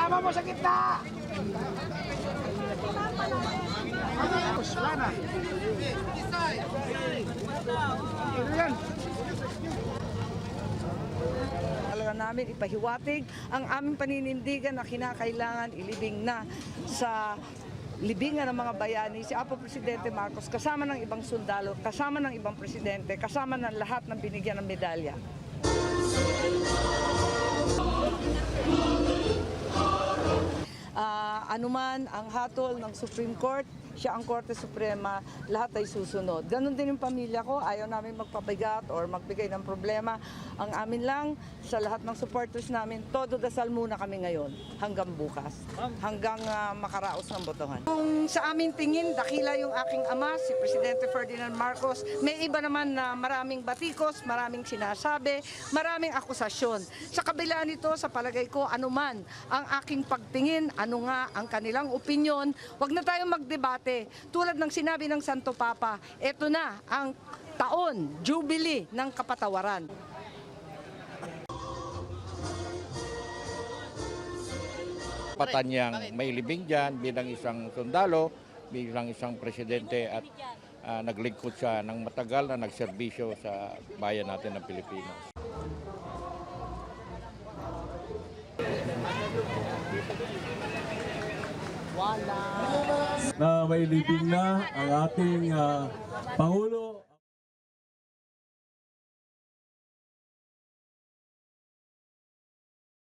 Kasama mo sa gitna! Wala na. Yan. Talaga namin ipahiwatig ang aming paninindigan na kinakailangan ilibing na sa libingan ng mga bayani si Apo Presidente Marcos kasama ng ibang sundalo, kasama ng ibang presidente, kasama ng lahat ng binigyan ng medalya. Anuman ang hatol ng Supreme Court, siya ang Korte Suprema, lahat ay susunod. Ganon din yung pamilya ko, ayaw namin magpabigat or magbigay ng problema. Ang amin lang, sa lahat ng supporters namin, todo dasal muna kami ngayon hanggang bukas, hanggang makaraos ng botohan. Kung sa aming tingin, dakila yung aking ama, si Presidente Ferdinand Marcos, may iba naman na maraming batikos, maraming sinasabi, maraming akusasyon. Sa kabila nito, sa palagay ko, anuman ang aking pagtingin, ano nga ang kanilang opinyon, wag na tayong magdebate. Tulad ng sinabi ng Santo Papa, eto na ang taon, jubilee ng kapatawaran. Patan niyang may libing dyan bilang isang sundalo, bilang isang presidente at naglingkod siya ng matagal na nagserbisyo sa bayan natin ng Pilipinas. Na may libing na ang ating Pangulo.